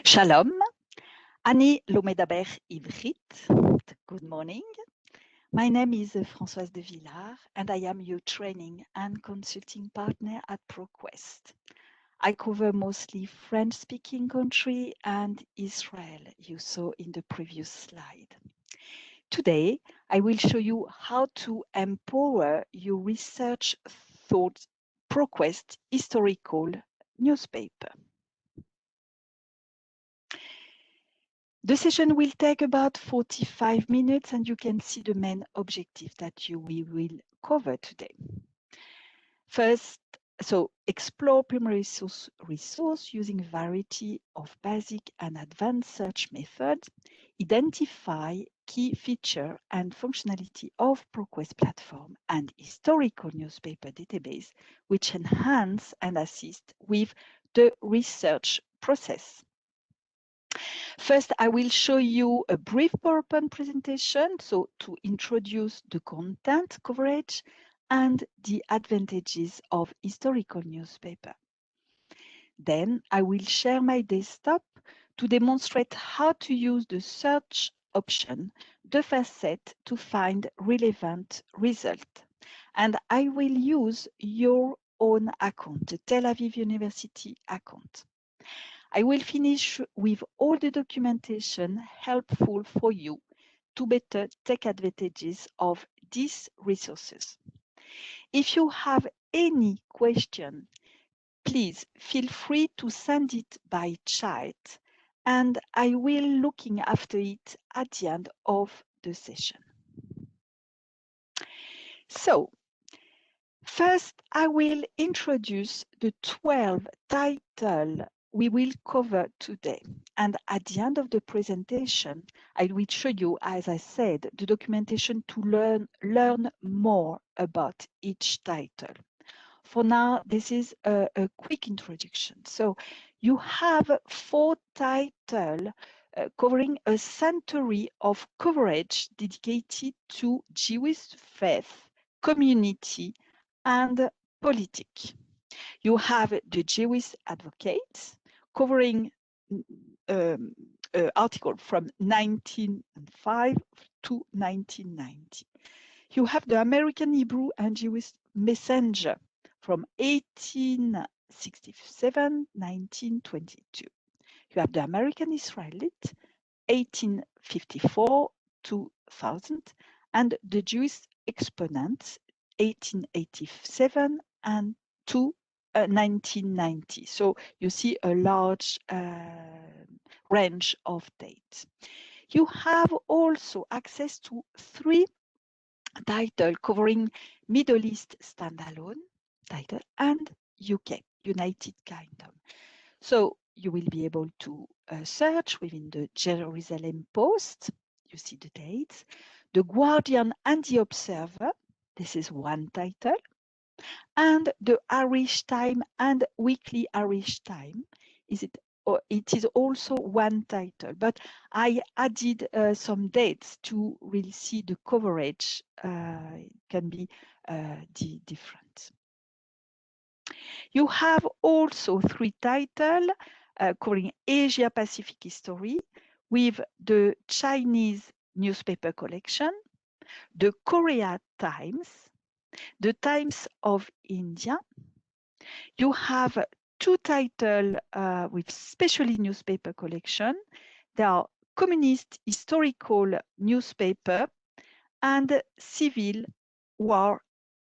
Shalom, אני לא מדבר עברית. Good morning. My name is Françoise de Villard and I am your training and consulting partner at ProQuest. I cover mostly French-speaking country and Israel, you saw in the previous slide. Today, I will show you how to empower your research thought ProQuest historical newspaper. The session will take about 45 minutes and you can see the main objective that we will cover today. First, so explore primary resource using a variety of basic and advanced search methods. Identify key feature and functionality of ProQuest platform and historical newspaper database, which enhance and assist with the research process. First, I will show you a brief PowerPoint presentation, so to introduce the content coverage and the advantages of historical newspaper. Then I will share my desktop to demonstrate how to use the search option, the facet, to find relevant result. And I will use your own account, the Tel Aviv University account. I will finish with all the documentation helpful for you to better take advantages of these resources. If you have any question, please feel free to send it by chat and I will looking after it at the end of the session. So, first, I will introduce the 12 titles we will cover today. And at the end of the presentation, I will show you, as I said, the documentation to learn more about each title. For now, this is a quick introduction. So you have 4 titles covering a century of coverage dedicated to Jewish faith, community, and politics. You have the Jewish Advocates covering article from 1905 to 1990. You have the American Hebrew and Jewish Messenger from 1867, 1922. You have the American Israelite, 1854, 2000, and the Jewish Exponent, 1887 and 1990. So you see a large range of dates. You have also access to 3 titles covering Middle East standalone title and UK, United Kingdom. So you will be able to search within the Jerusalem Post. You see the dates. The Guardian and the Observer. This is one title. And the Irish Time and Weekly Irish Time. It is also one title, but I added some dates to really see the coverage can be different. You have also 3 titles covering Asia Pacific history with the Chinese newspaper collection, the Korea Times, the Times of India. You have 2 titles with specially newspaper collection. They are Communist Historical Newspaper and Civil War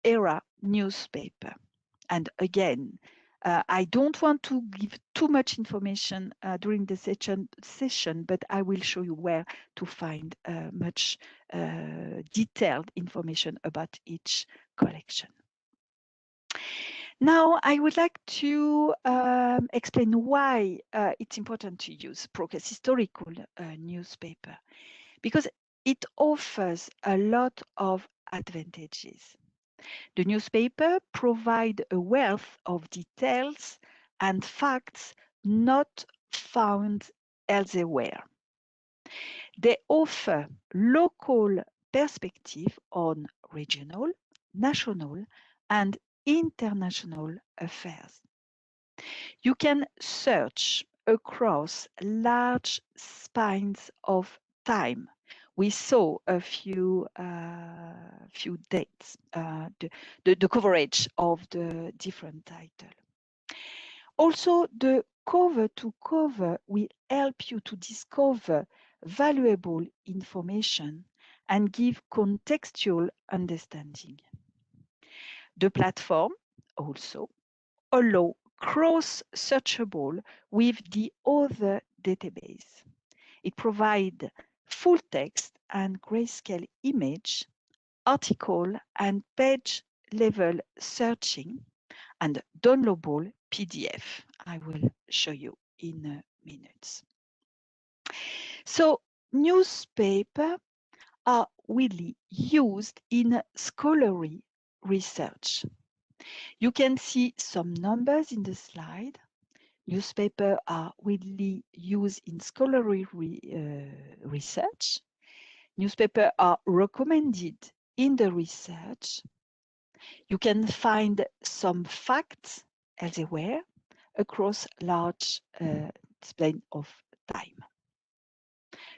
Era Newspaper. And again, I don't want to give too much information during the session, but I will show you where to find much detailed information about each collection. Now, I would like to explain why it's important to use ProQuest historical newspaper, because it offers a lot of advantages. The newspaper provides a wealth of details and facts not found elsewhere. They offer local perspective on regional, national, and international affairs. You can search across large spans of time. We saw a few dates, the coverage of the different titles. Also, the cover to cover will help you to discover valuable information and give contextual understanding. The platform also allow cross-searchable with the other database. It provides full text and grayscale image, article and page level searching, and downloadable PDF. I will show you in a minute. So newspapers are widely used in scholarly research. You can see some numbers in the slide. Newspapers are widely used in scholarly research. Newspapers are recommended in the research. You can find some facts elsewhere across large span of time.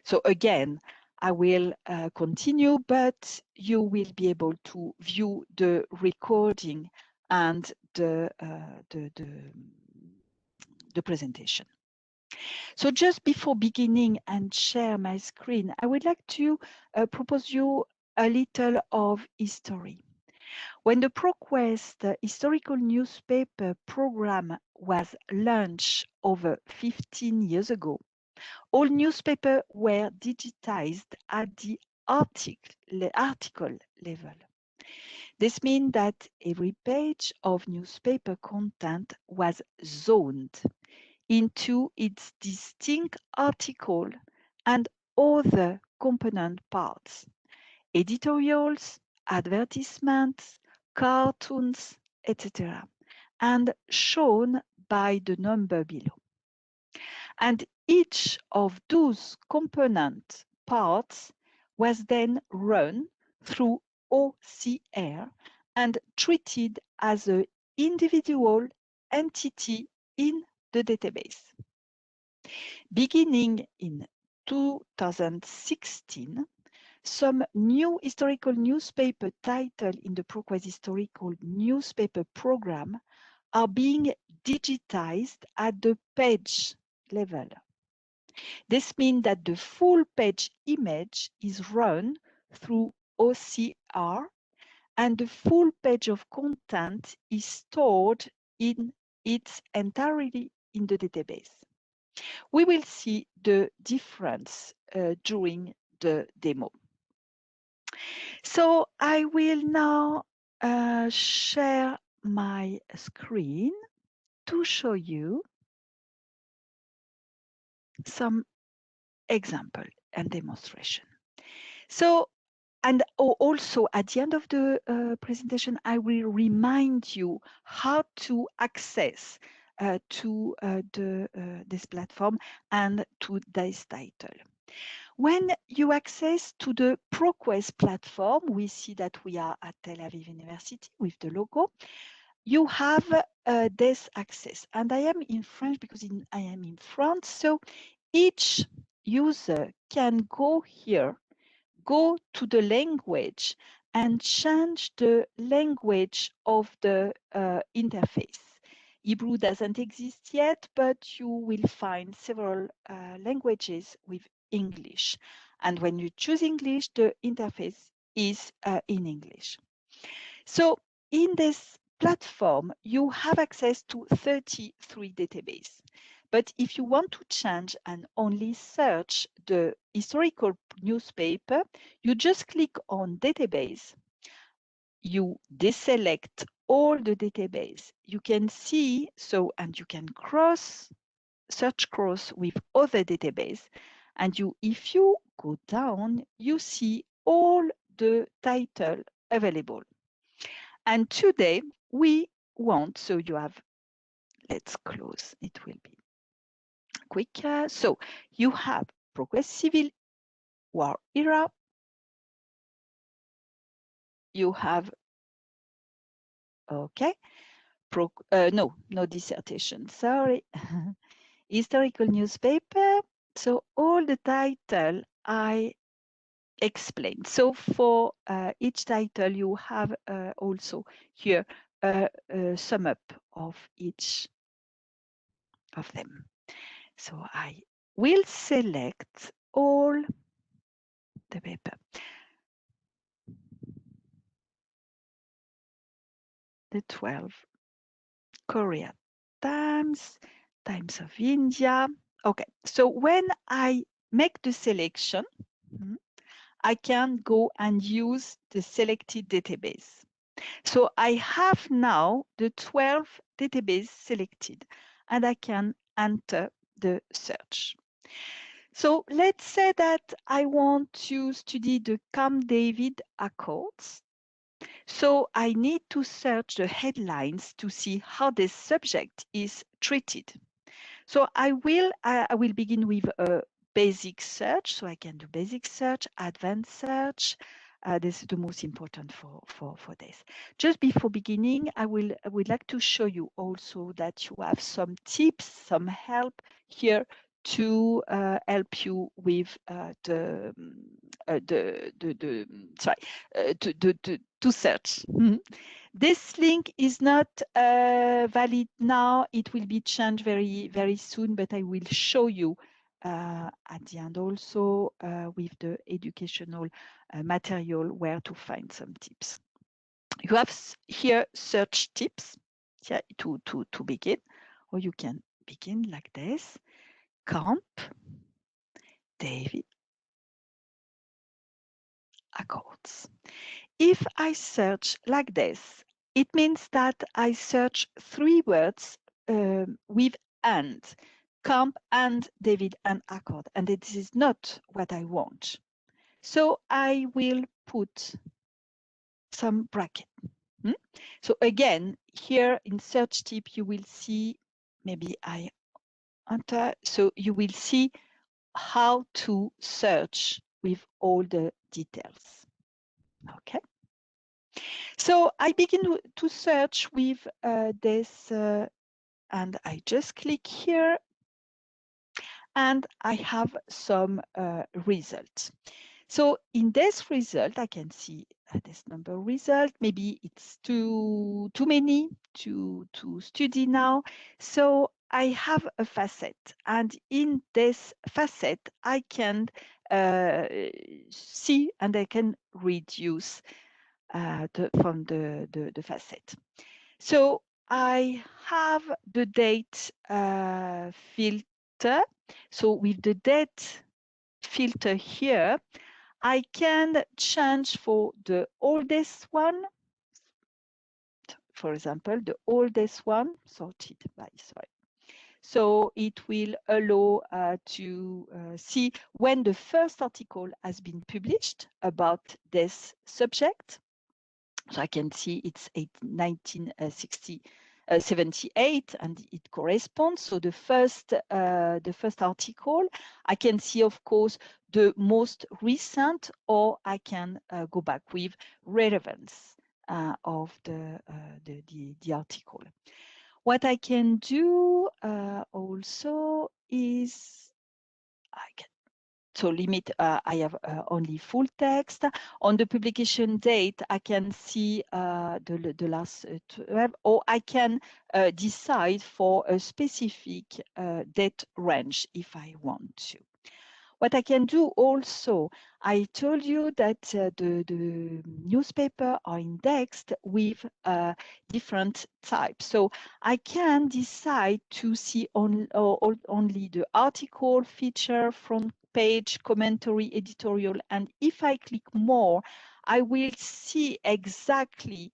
So again, I will continue, but you will be able to view the recording and the presentation. So just before beginning and share my screen, I would like to propose you a little of history. When the ProQuest historical newspaper program was launched over 15 years ago, all newspapers were digitized at the article level. This means that every page of newspaper content was zoned into its distinct article and other component parts, editorials, advertisements, cartoons, etc., and shown by the number below. And each of those component parts was then run through OCR and treated as an individual entity in the database. Beginning in 2016, some new historical newspaper titles in the ProQuest historical newspaper program are being digitized at the page level. This means that the full page image is run through OCR and the full page of content is stored in its entirety in the database. We will see the difference during the demo. So I will now share my screen to show you some example and demonstration. So, and also at the end of the presentation, I will remind you how to access to this platform and to this title. When you access to the ProQuest platform, we see that we are at Tel Aviv University with the logo. You have this access, and I am in French because I am in France. So each user can go here, go to the language and change the language of the interface. Hebrew doesn't exist yet, but you will find several languages with English. And when you choose English, the interface is in English. So in this platform, you have access to 33 databases. But if you want to change and only search the historical newspaper, you just click on database. You deselect all the database. You can see, and you can search cross with other database. And if you go down, you see all the title available. And today we want, so you have, let's close, it will be quicker. So you have ProQuest Civil War Era. You have, okay, no dissertation, sorry. historical newspaper. So all the title I explained. So for each title, you have also here a sum up of each of them. So I will select all the paper. The 12 Korea Times, Times of India. Okay, so when I make the selection, I can go and use the selected database. So I have now the 12 database selected and I can enter the search. So let's say that I want to study the Camp David Accords. So I need to search the headlines to see how this subject is treated. So I will begin with a basic search. So I can do basic search, advanced search. This is the most important for this. Just before beginning, I would like to show you also that you have some tips, some help here to help you with to search. This link is not valid now. It will be changed very soon, but I will show you at the end also with the educational material where to find some tips. You have here search tips to begin, or you can begin like this. Camp David Accords. If I search like this, it means that I search 3 words with and, Camp and David and Accord, and this is not what I want. So I will put some bracket. So again, here in search tip, you will see, maybe I enter, so you will see how to search with all the details. Okay. So I begin to search with this, and I just click here, and I have some results. So in this result, I can see this number result. Maybe it's too many to study now. So I have a facet, and in this facet, I can see and I can reduce from the facet. So I have the date filter. So with the date filter here, I can change for the oldest one. For example, the oldest one sorted by, sorry. So it will allow to see when the first article has been published about this subject. So I can see it's 1978 and it corresponds. So the first article, I can see, of course, the most recent, or I can go back with relevance of the article. What I can do also is I can limit, I have only full text. On the publication date, I can see the last 12, or I can decide for a specific date range if I want to. What I can do also, I told you that the newspaper are indexed with different types. So I can decide to see only the article, feature, front page, commentary, editorial. And if I click more, I will see exactly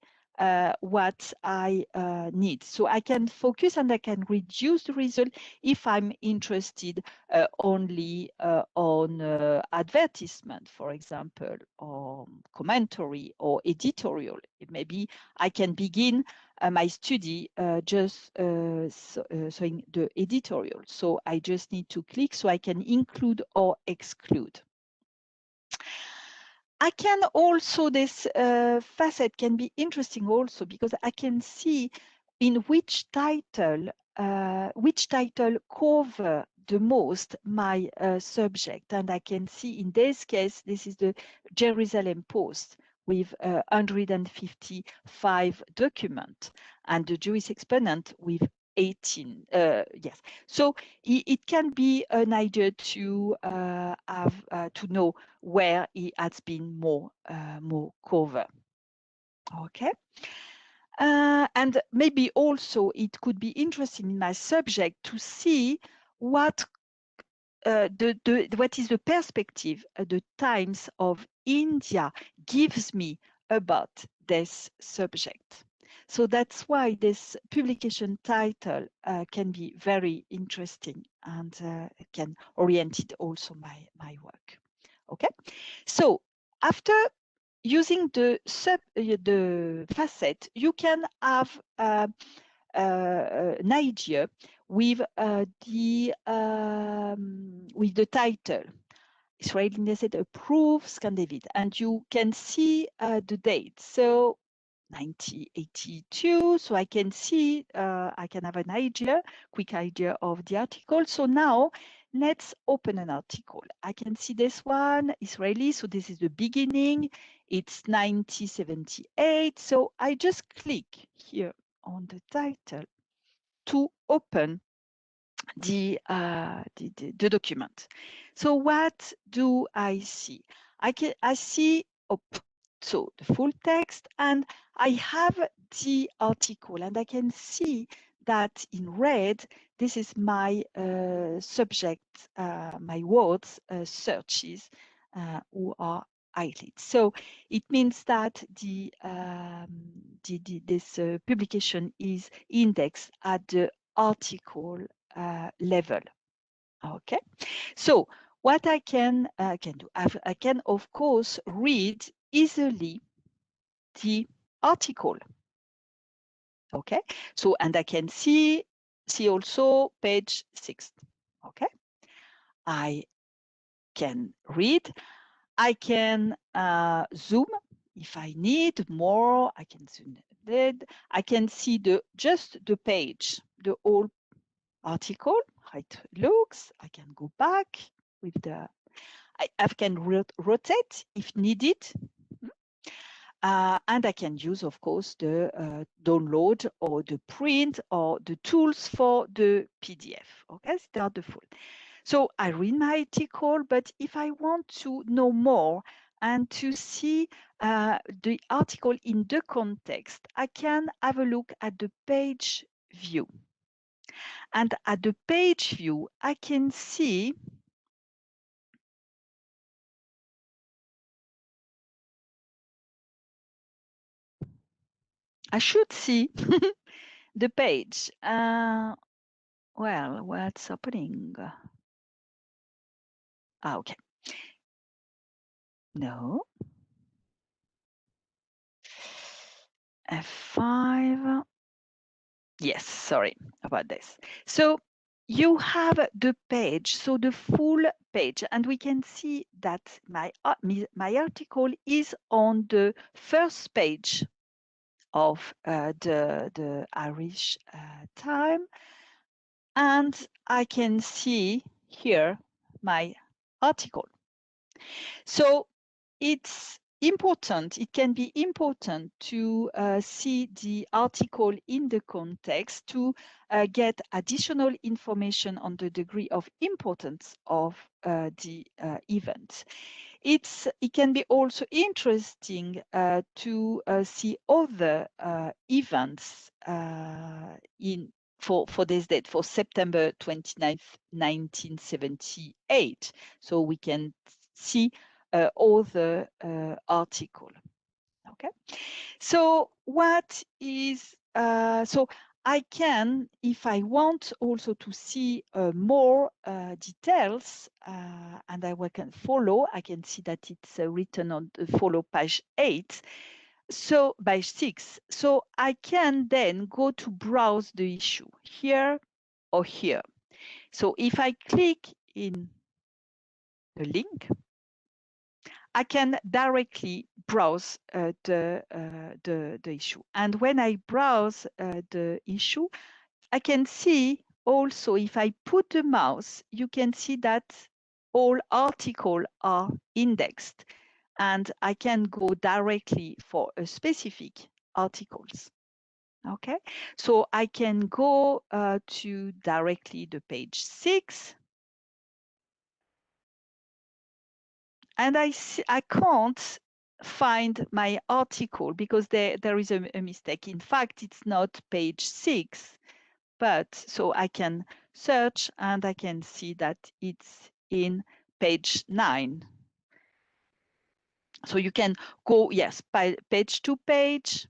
what I need. So I can focus and I can reduce the result if I'm interested only on advertisement, for example, or commentary or editorial. Maybe I can begin my study just showing the editorial. So I just need to click so I can include or exclude. I can also, this facet can be interesting also because I can see in which title which title cover the most my subject. And I can see in this case, this is the Jerusalem Post with 155 documents, and the Jewish Exponent with 18. Yes, so it can be an idea to have to know where it has been more cover. Okay. And maybe also it could be interesting in my subject to see what what is the perspective the Times of India gives me about this subject. So that's why this publication title can be very interesting and can orient it also my work. Okay, so after using the facet, you can have an idea with the title. Israeli Knesset approves Camp David, and you can see the date. So 1982. So I can see, I can have an idea, quick idea of the article. So now let's open an article. I can see this one, Israeli. So this is the beginning. It's 1978. So I just click here on the title to open the document. So what do I see? I see so the full text, and I have the article, and I can see that in red, this is my subject, my words searches who are highlighted. So it means that this publication is indexed at the article level. Okay, so what I can do, I can of course read easily the article. Okay, so and I can see also page 6. Okay, I can read. I can zoom if I need more. I can zoom it. I can see just the page, the whole article, how it looks. I can go back with I can rotate if needed. And I can use, of course, the download or the print or the tools for the PDF. Okay, start the full. So I read my article, but if I want to know more and to see the article in the context, I can have a look at the page view. And at the page view, I can see I should see the page. Well, what's happening? Okay. No. F5. Yes, sorry about this. So you have the page, so the full page, and we can see that my article is on the first page of the Irish Time, and I can see here my article. So it's important, it can be important to see the article in the context to get additional information on the degree of importance of the event. It can be also interesting to see other events for this date, for September 29th, 1978. So we can see other article. Okay, so what is so I can, if I want also to see more details, and I can follow, I can see that it's written on the follow page 8, so page 6. So I can then go to browse the issue here or here. So if I click in the link, I can directly browse the issue. And when I browse the issue, I can see also if I put the mouse, you can see that all articles are indexed and I can go directly for a specific articles. Okay, so I can go to directly the page 6. And I can't find my article because there is a mistake. In fact, it's not page 6, but so I can search and I can see that it's in page 9. So you can go, yes, page to page,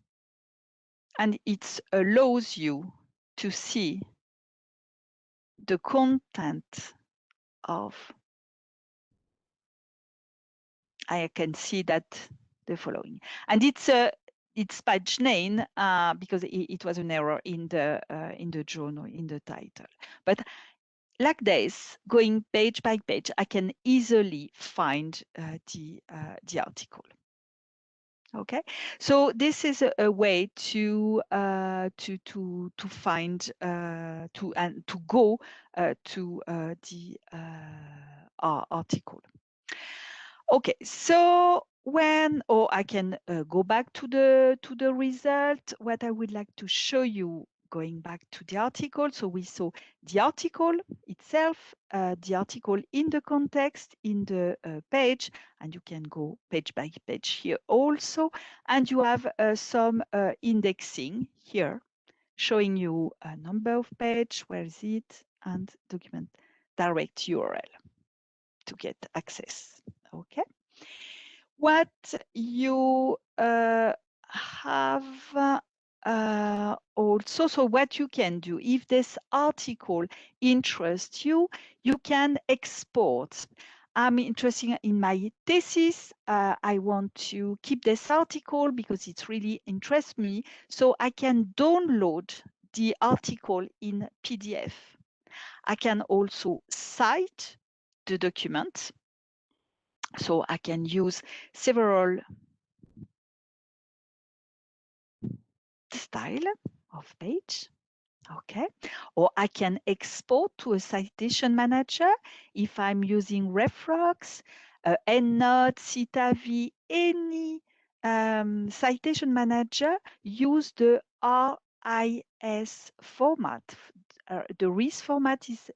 and it allows you to see the content of, I can see that the following, and it's page 9 because it was an error in the journal in the title. But like this, going page by page, I can easily find the article. Okay, so this is a way to find to go to the article. Okay, so I can go back to the result. What I would like to show you, going back to the article. So we saw the article itself, the article in the context, in the page, and you can go page by page here also. And you have some indexing here, showing you a number of page, where is it, and document direct URL to get access. Okay. What you have also, so what you can do, if this article interests you, you can export. I'm interested in my thesis. I want to keep this article because it really interests me. So I can download the article in PDF. I can also cite the document. So I can use several style of page. Okay, or I can export to a citation manager if I'm using Reflux, EndNote, Citavi, any citation manager use the RIS format. The RIS format is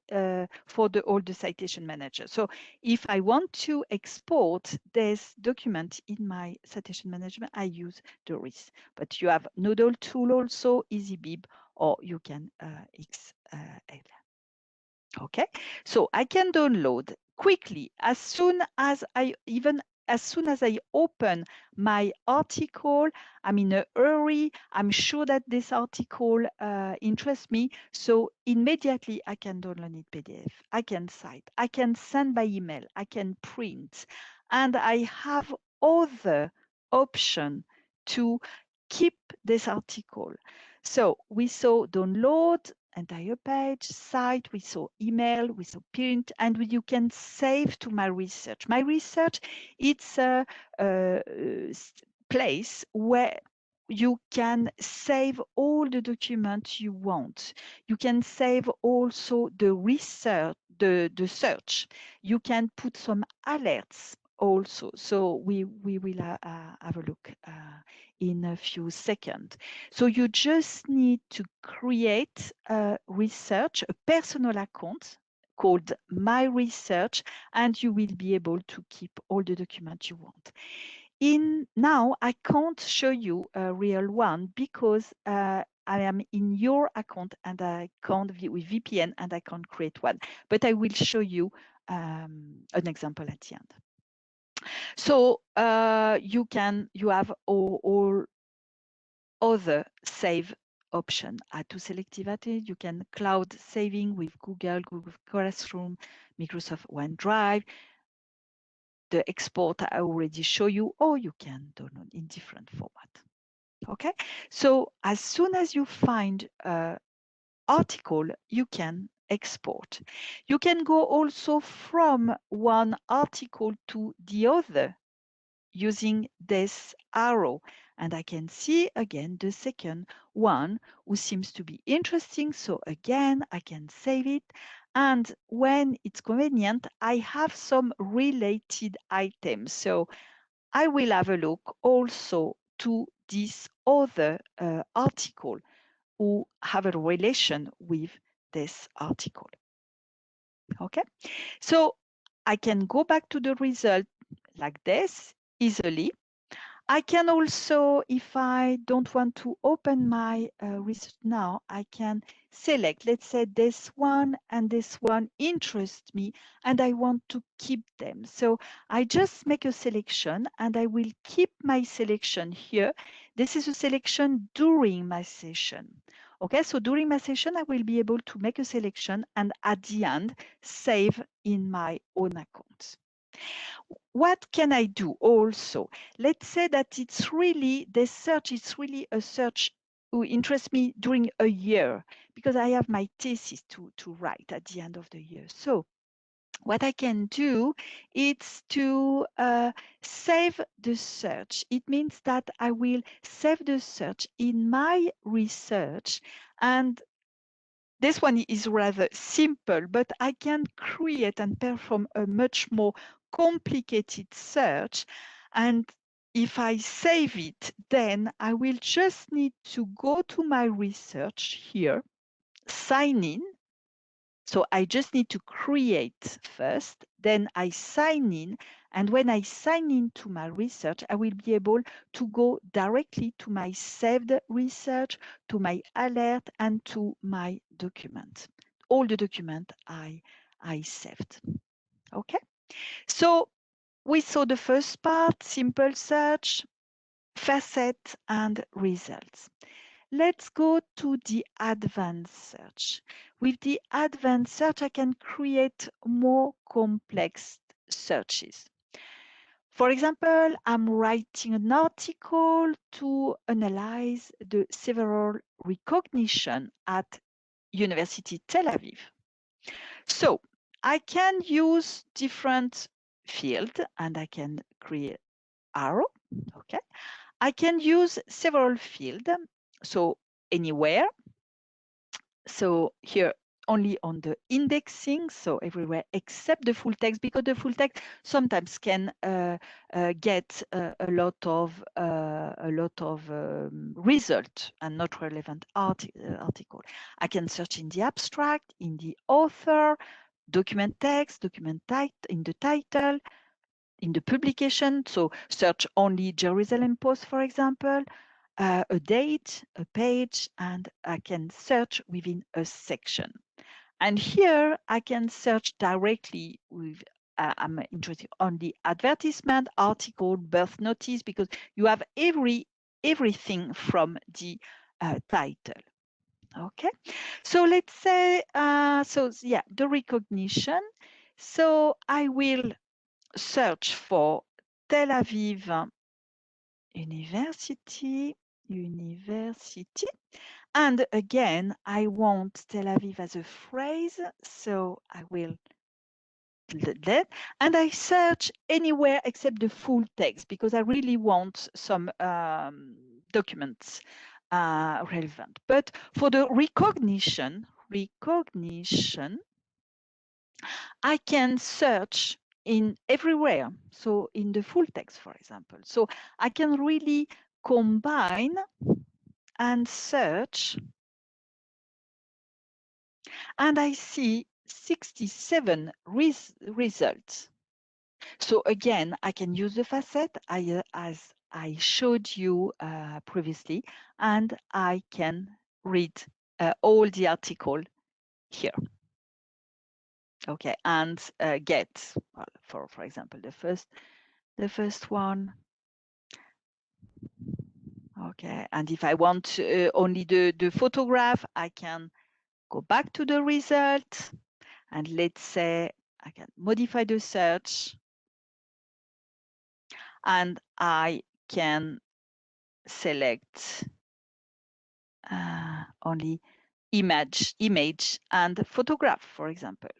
for all the citation manager. So if I want to export this document in my citation management, I use the RIS. But you have Nodal tool also, EasyBib, or you can XL. Okay, so I can download quickly as soon as I open my article. I'm in a hurry. I'm sure that this article interests me. So immediately I can download it PDF. I can cite. I can send by email. I can print. And I have other option to keep this article. So we saw download, entire page, site, we saw email, we saw print, and you can save to my research. My research, it's a place where you can save all the documents you want. You can save also the research, the search. You can put some alerts also. So we will have a look in a few seconds. So you just need to create a research, a personal account called My Research, and you will be able to keep all the documents you want. Now, I can't show you a real one because I am in your account and I can't with VPN and I can't create one, but I will show you an example at the end. So you have all other save option. Add to selective attitude. You can cloud saving with Google Classroom, Microsoft OneDrive. The export I already show you, or you can download in different format. Okay, so as soon as you find an article, you can export. You can go also from one article to the other using this arrow. And I can see again the second one who seems to be interesting. So again, I can save it. And when it's convenient, I have some related items. So I will have a look also to this other article who have a relation with this article. Okay, so I can go back to the result like this easily. I can also, if I don't want to open my research now, I can select, let's say this one and this one interest me and I want to keep them. So I just make a selection and I will keep my selection here. This is a selection during my session. Okay, so during my session, I will be able to make a selection and at the end, save in my own account. What can I do also? Let's say that it's really, the search is really a search who interests me during a year because I have my thesis to write at the end of the year. So what I can do is to save the search. It means that I will save the search in my research, and this one is rather simple, but I can create and perform a much more complicated search. And if I save it, then I will just need to go to my research here, sign in. So I just need to create first, then I sign in. And when I sign into my research, I will be able to go directly to my saved research, to my alert, and to my document. All the document I saved. Okay, so we saw the first part, simple search, facet, and results. Let's go to the advanced search. With the advanced search, I can create more complex searches. For example, I'm writing an article to analyze the several recognition at University Tel Aviv. So I can use different field and I can create arrow. Okay. I can use several field. So anywhere. So here only on the indexing, so everywhere except the full text, because the full text sometimes can get a lot of result and not relevant article. I can search in the abstract, in the author, document text, document in the title, in the publication. So search only Jerusalem Post, for example, a date, a page, and I can search within a section. And here I can search directly with, I'm interested on the advertisement, article, birth notice, because you have everything from the title. Okay, so let's say, the recognition. So I will search for Tel Aviv University. And again, I want Tel Aviv as a phrase, so I will delete that. And I search anywhere except the full text because I really want some documents relevant. But for the recognition, I can search in everywhere. So in the full text, for example. So I can really combine and search, and I see 67 results. So again, I can use the facet as I showed you previously, and I can read all the article here. Okay, and get, well, for example, the first one. Okay, and if I want only the photograph, I can go back to the result, and let's say I can modify the search, and I can select only image and photograph, for example.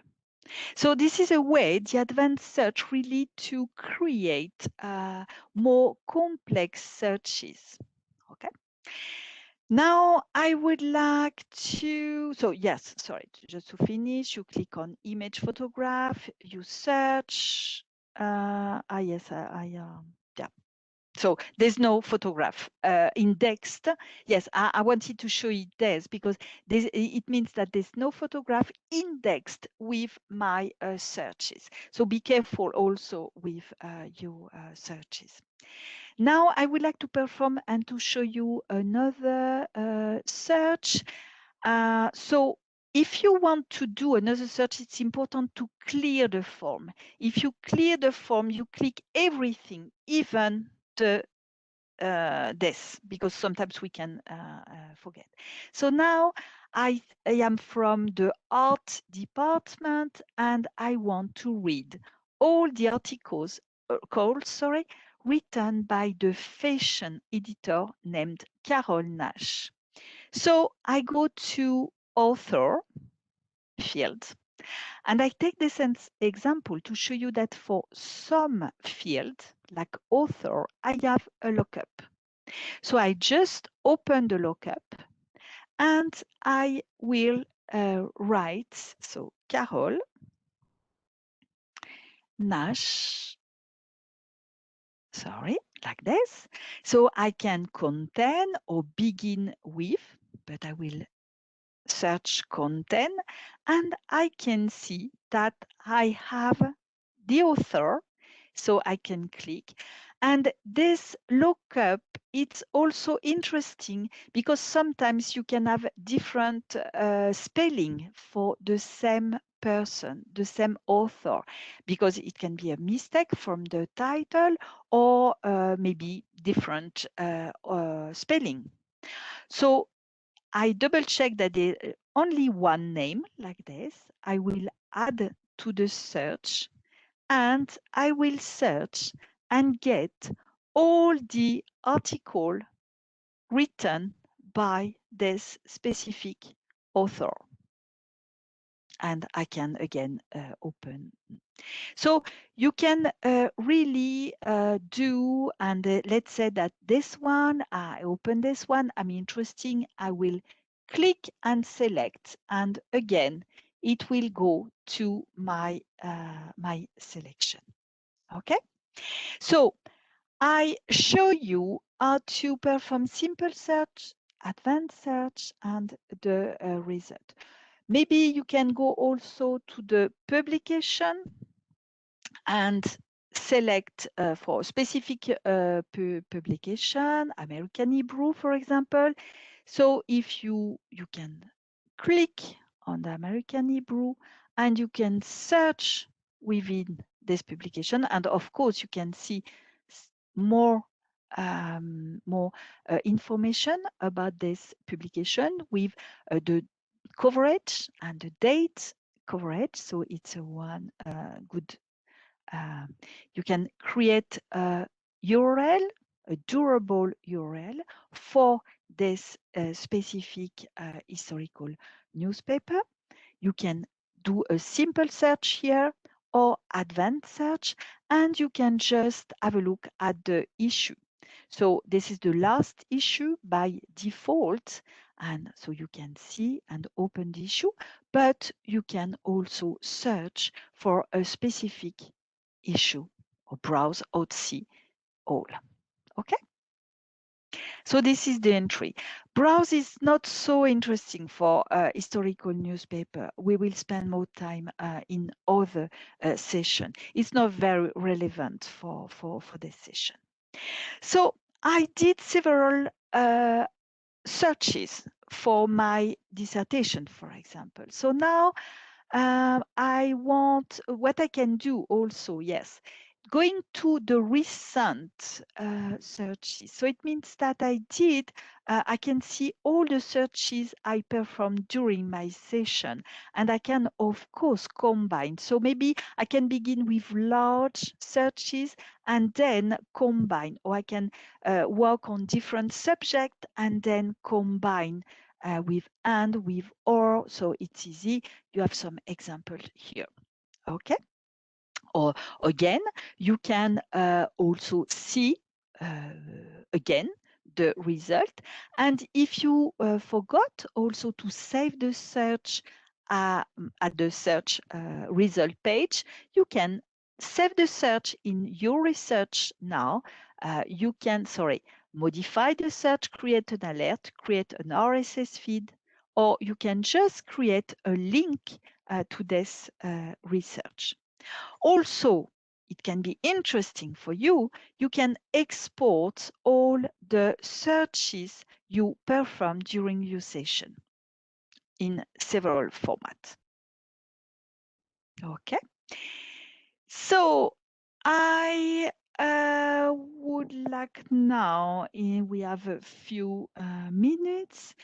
So this is a way the advanced search really to create more complex searches. Okay. Now I would like to, so yes, sorry, just to finish, you click on image photograph, you search. Yes, yeah. So there's no photograph indexed. Yes, I wanted to show it there because it means that there's no photograph indexed with my searches. So be careful also with your searches. Now I would like to perform and to show you another search. So if you want to do another search, it's important to clear the form. If you clear the form, you click everything, even the this, because sometimes we can forget. So now I am from the art department and I want to read all the articles, written by the fashion editor named Carol Nash. So I go to author field and I take this example to show you that for some field, like author, I have a lookup. So I just open the lookup and I will write, so Carol Nash, sorry, like this. So I can contain or begin with, but I will search content and I can see that I have the author, so I can click. And this lookup, it's also interesting because sometimes you can have different spelling for the same person, the same author, because it can be a mistake from the title or maybe different spelling. So I double check that there is only one name like this. I will add to the search and I will search and get all the article written by this specific author. And I can again open. So you can really do, and let's say that this one, I open this one, I'm interesting, I will click and select, and again, it will go to my, my selection, okay? So I show you how to perform simple search, advanced search, and the result. Maybe you can go also to the publication and select for specific publication, American Hebrew, for example. So if you can click on the American Hebrew and you can search within this publication, and of course you can see more more information about this publication with the coverage and the date coverage. So it's a one good. You can create a URL, a durable URL for this specific historical newspaper. You can do a simple search here or advanced search, and you can just have a look at the issue. So this is the last issue by default. And so you can see and open the issue, but you can also search for a specific issue or browse or see all. Okay. So this is the entry. Browse is not so interesting for historical newspaper. We will spend more time in other session. It's not very relevant for this session. So I did several searches for my dissertation, for example. So now I want, what I can do also, yes, going to the recent searches. So it means that I can see all the searches I performed during my session, and I can, of course, combine. So maybe I can begin with large searches and then combine, or I can work on different subjects and then combine with and, with or. So it's easy. You have some examples here. Okay. Or again, you can also see again the result. And if you forgot also to save the search at the search result page, you can save the search in your research now. You can, modify the search, create an alert, create an RSS feed, or you can just create a link to this research. Also, it can be interesting for you. You can export all the searches you perform during your session in several formats. Okay. So I would like now, we have a few minutes.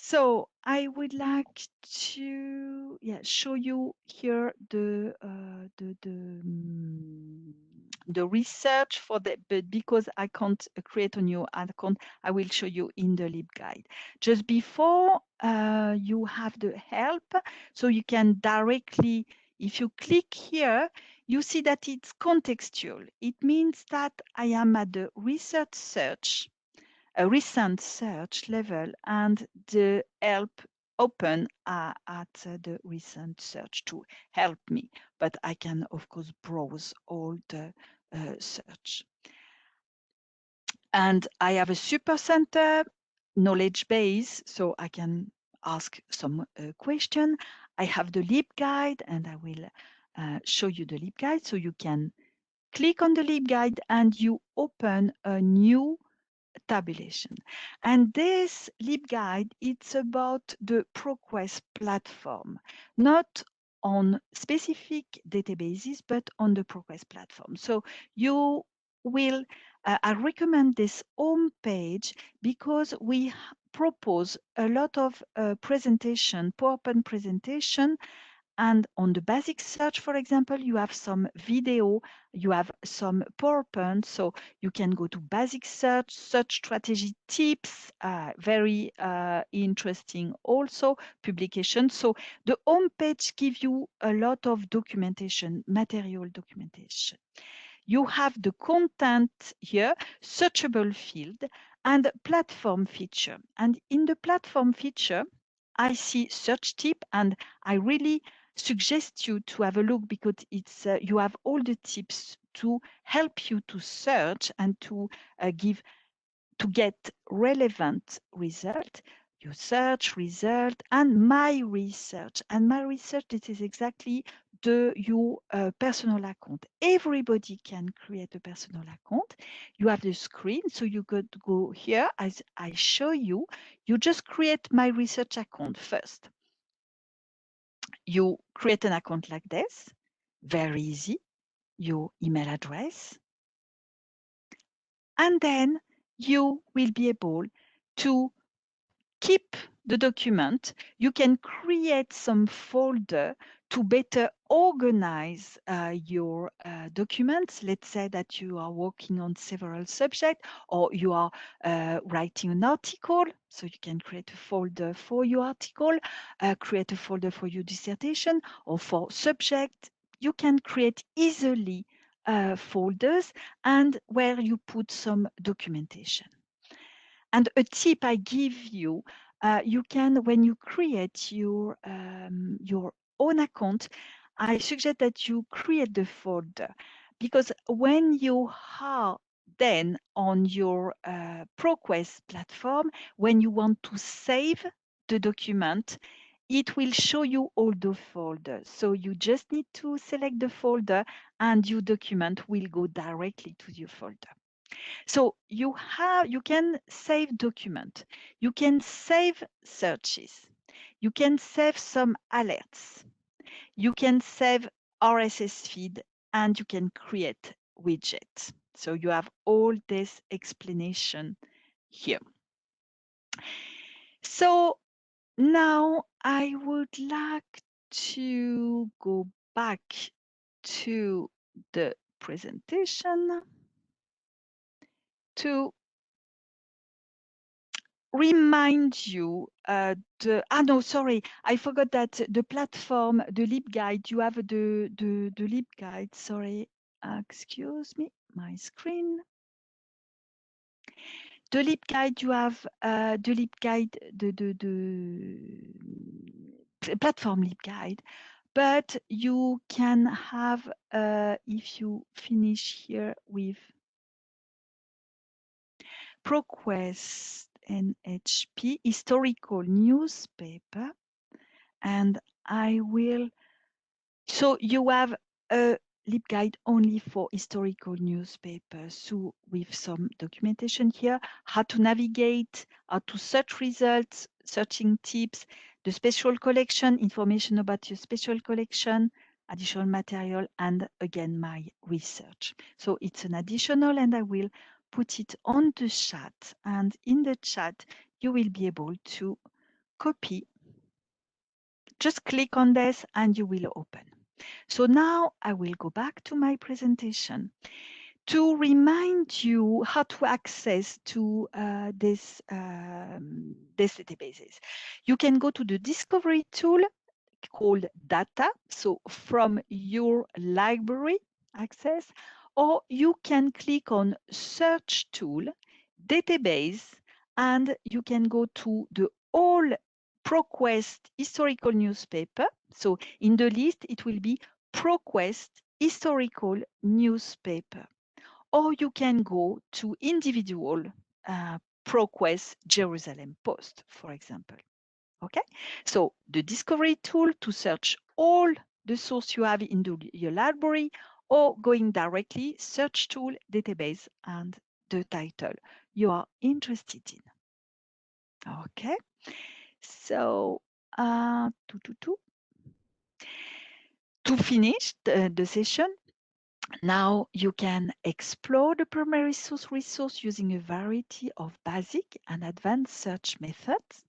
So I would like to show you here the research for the, but because I can't create a new account, I will show you in the LibGuide. Just before you have the help, so you can directly, if you click here, you see that it's contextual. It means that I am at the research search, a recent search level, and the help open at the recent search to help me. But I can, of course, browse all the search. And I have a supercenter knowledge base, so I can ask some question. I have the LibGuide, and I will show you the LibGuide. So you can click on the LibGuide and you open a new tabulation. And this LibGuide, it's about the ProQuest platform, not on specific databases, but on the ProQuest platform. So you will, I recommend this home page because we propose a lot of presentation, PowerPoint presentation. And on the basic search, for example, you have some video, you have some PowerPoint, so you can go to basic search, search strategy tips, very interesting also, publication. So the home page gives you a lot of documentation, material documentation. You have the content here, searchable field, and platform feature. And in the platform feature, I see search tip, and I really suggest you to have a look because it's you have all the tips to help you to search and to get relevant result. You search result and my research. And my research, this is exactly your personal account. Everybody can create a personal account. You have the screen, so you could go here as I show you. You just create my research account first. You create an account like this, very easy, your email address, and then you will be able to keep the document. You can create some folder to better organize your documents. Let's say that you are working on several subjects or you are writing an article. So you can create a folder for your article, create a folder for your dissertation or for subject. You can create easily folders and where you put some documentation. And a tip I give you, you can, when you create your own account, I suggest that you create the folder because when you are then on your ProQuest platform, when you want to save the document, it will show you all the folders. So you just need to select the folder and your document will go directly to your folder. So you can save document, you can save searches, you can save some alerts, you can save RSS feed, and you can create widgets. So you have all this explanation here. So now I would like to go back to the presentation to remind you no, sorry, I forgot that the platform, the LibGuide, you have the LibGuide, sorry, excuse me, my screen. The LibGuide, you have the LibGuide, the platform LibGuide, but you can have, if you finish here with ProQuest NHP, historical newspaper, and I will, so you have a LibGuide only for historical newspapers, so with some documentation here, how to navigate, how to search results, searching tips, the special collection, information about your special collection, additional material, and again, my research. So it's an additional, and I will put it on the chat. And in the chat, you will be able to copy. Just click on this and you will open. So now I will go back to my presentation to remind you how to access to this databases. You can go to the discovery tool called data, so from your library access, or you can click on search tool, database, and you can go to the all ProQuest historical newspaper. So in the list, it will be ProQuest historical newspaper. Or you can go to individual ProQuest Jerusalem Post, for example. Okay, so the discovery tool to search all the source you have in your library, or going directly search tool, database, and the title you are interested in. Okay, so to finish the session, now you can explore the primary source resource using a variety of basic and advanced search methods.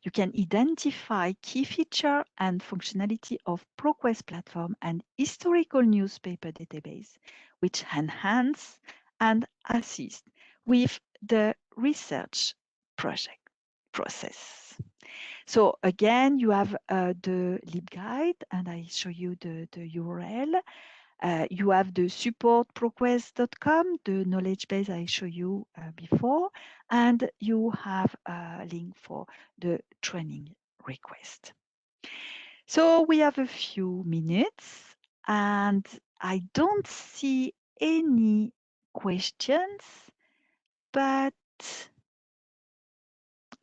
You can identify key feature and functionality of ProQuest platform and historical newspaper database, which enhance and assist with the research project process. So again, you have the LibGuide, and I show you the URL. You have the support proquest.com, the knowledge base I showed you before, and you have a link for the training request. So we have a few minutes, and I don't see any questions, but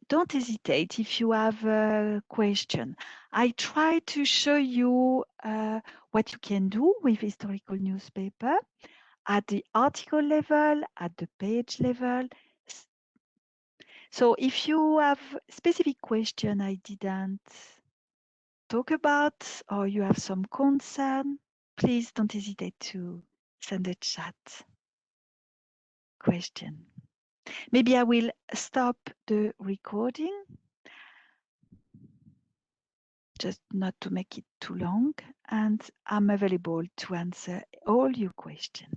don't hesitate if you have a question. I try to show you what you can do with historical newspaper at the article level, at the page level. So if you have specific question I didn't talk about, or you have some concern, please don't hesitate to send a chat question. Maybe I will stop the recording, just not to make it too long, and I'm available to answer all your questions.